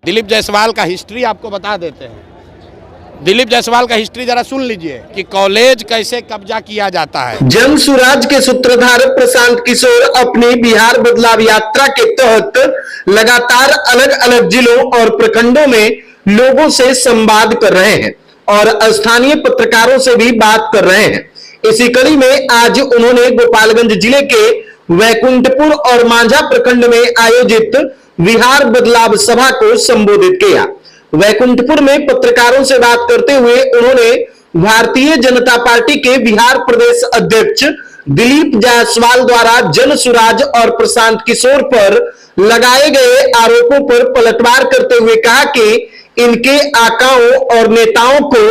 दिलीप जायसवाल का हिस्ट्री आपको बता देते हैं। दिलीप जायसवाल का हिस्ट्री जरा सुन लीजिए कि कॉलेज कैसे कब्जा किया जाता है। जन सुराज के सूत्रधार प्रशांत किशोर अपनी बिहार बदलाव यात्रा के तहत लगातार अलग अलग जिलों और प्रखंडों में लोगों से संवाद कर रहे हैं और स्थानीय पत्रकारों से भी बात कर रहे हैं। इसी कड़ी में आज उन्होंने गोपालगंज जिले के वैकुंठपुर और मांझा प्रखंड में आयोजित बिहार बदलाव सभा को संबोधित किया। वैकुंठपुर में पत्रकारों से बात करते हुए उन्होंने भारतीय जनता पार्टी के बिहार प्रदेश अध्यक्ष दिलीप जायसवाल द्वारा जन सुराज और प्रशांत किशोर पर लगाए गए आरोपों पर पलटवार करते हुए कहा कि इनके आकाओं और नेताओं को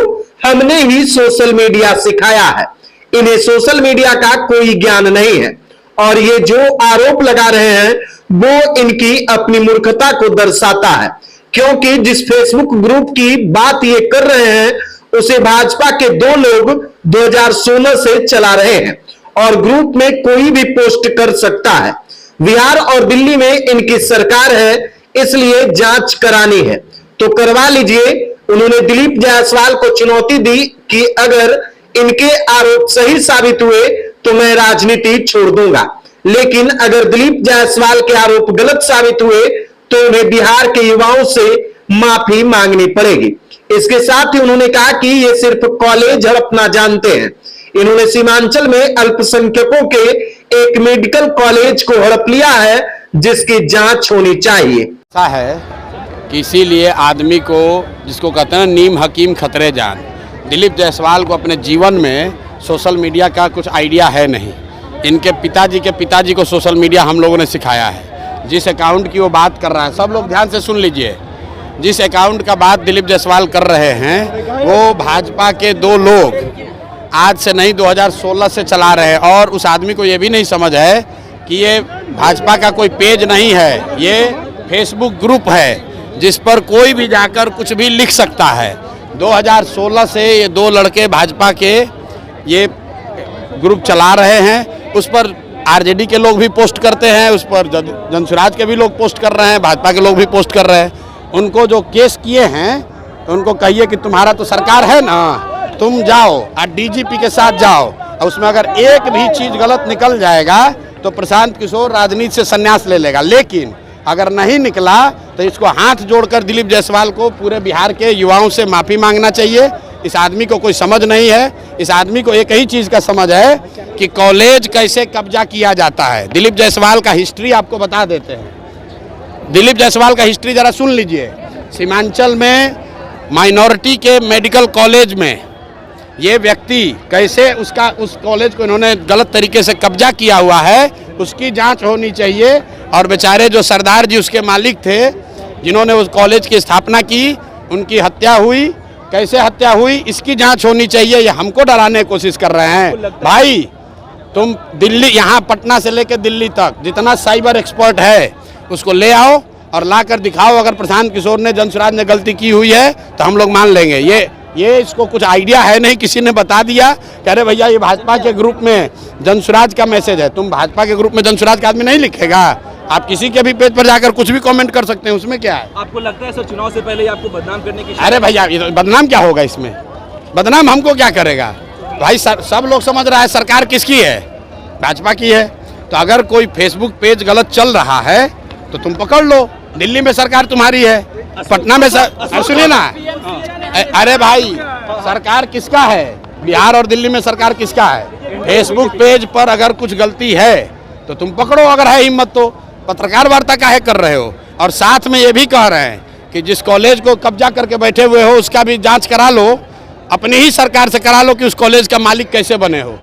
हमने ही सोशल मीडिया सिखाया है, इन्हें सोशल मीडिया का कोई ज्ञान नहीं है और ये जो आरोप लगा रहे हैं वो इनकी अपनी मूर्खता को दर्शाता है, क्योंकि जिस फेसबुक ग्रुप की बात ये कर रहे हैं उसे भाजपा के दो लोग 2016 से चला रहे हैं और ग्रुप में कोई भी पोस्ट कर सकता है। बिहार और दिल्ली में इनकी सरकार है, इसलिए जांच करानी है तो करवा लीजिए। उन्होंने दिलीप जायसवाल को चुनौती दी कि अगर इनके आरोप सही साबित हुए तो मैं राजनीति छोड़ दूंगा, लेकिन अगर दिलीप जायसवाल के आरोप गलत साबित हुए तो उन्हें बिहार के युवाओं से माफी मांगनी पड़ेगी। इसके साथ ही उन्होंने कहा कि ये सिर्फ कॉलेज हड़पना जानते हैं। इन्होंने सीमांचल में अल्पसंख्यकों के एक मेडिकल कॉलेज को हड़प लिया है जिसकी जांच होनी चाहिए। ऐसा है कि इसीलिए आदमी को, जिसको कहते हैं नीम हकीम खतरे जान, दिलीप जायसवाल को अपने जीवन में सोशल मीडिया का कुछ आइडिया है नहीं। इनके पिताजी को सोशल मीडिया हम लोगों ने सिखाया है। जिस अकाउंट की वो बात कर रहा है, सब लोग ध्यान से सुन लीजिए, जिस अकाउंट का बात दिलीप जायसवाल कर रहे हैं वो भाजपा के दो लोग आज से नहीं 2016 से चला रहे हैं और उस आदमी को ये भी नहीं समझ है कि ये भाजपा का कोई पेज नहीं है, ये फेसबुक ग्रुप है जिस पर कोई भी जाकर कुछ भी लिख सकता है। 2016 से ये दो लड़के भाजपा के ये ग्रुप चला रहे हैं, उस पर आरजेडी के लोग भी पोस्ट करते हैं, उस पर जनसुराज के भी लोग पोस्ट कर रहे हैं, भाजपा के लोग भी पोस्ट कर रहे हैं। उनको जो केस किए हैं तो उनको कहिए कि तुम्हारा तो सरकार है ना, तुम जाओ और डीजीपी के साथ जाओ और उसमें अगर एक भी चीज़ गलत निकल जाएगा तो प्रशांत किशोर राजनीति से संन्यास ले लेगा, लेकिन अगर नहीं निकला तो इसको हाथ जोड़कर दिलीप जायसवाल को पूरे बिहार के युवाओं से माफ़ी मांगना चाहिए। इस आदमी को कोई समझ नहीं है, इस आदमी को एक ही चीज़ का समझ है कि कॉलेज कैसे कब्जा किया जाता है। दिलीप जायसवाल का हिस्ट्री आपको बता देते हैं। दिलीप जायसवाल का हिस्ट्री जरा सुन लीजिए। सीमांचल में माइनॉरिटी के मेडिकल कॉलेज में ये व्यक्ति कैसे उस कॉलेज को इन्होंने गलत तरीके से कब्जा किया हुआ है, उसकी जांच होनी चाहिए। और बेचारे जो सरदार जी उसके मालिक थे जिन्होंने उस कॉलेज की स्थापना की, उनकी हत्या हुई, कैसे हत्या हुई इसकी जांच होनी चाहिए। ये हमको डराने की कोशिश कर रहे हैं। भाई तुम दिल्ली, यहाँ पटना से लेकर दिल्ली तक जितना साइबर एक्सपर्ट है उसको ले आओ और ला कर दिखाओ। अगर प्रशांत किशोर ने, जनसुराज ने गलती की हुई है तो हम लोग मान लेंगे। ये इसको कुछ आइडिया है नहीं, किसी ने बता दिया कि अरे भैया ये भाजपा के ग्रुप में जनसुराज का मैसेज है। तुम भाजपा के ग्रुप में जनसुराज का आदमी नहीं लिखेगा, आप किसी के भी पेज पर जाकर कुछ भी कमेंट कर सकते हैं, उसमें क्या है? आपको लगता है सर चुनाव से पहले आपको बदनाम करने की? अरे भैया बदनाम क्या होगा इसमें? बदनाम हमको क्या करेगा भाई? सब लोग समझ रहा है सरकार किसकी है, भाजपा की है। तो अगर कोई फेसबुक पेज गलत चल रहा है तो तुम पकड़ लो। दिल्ली में सरकार तुम्हारी है, पटना में सुनिए ना, अरे भाई सरकार किसका है? बिहार और दिल्ली में सरकार किसका है? फेसबुक पेज पर अगर कुछ गलती है तो तुम पकड़ो, अगर है हिम्मत तो। पत्रकार वार्ता काहे कर रहे हो? और साथ में ये भी कह रहे हैं कि जिस कॉलेज को कब्जा करके बैठे हुए हो उसका भी जांच करा लो, अपनी ही सरकार से करा लो कि उस कॉलेज का मालिक कैसे बने हो।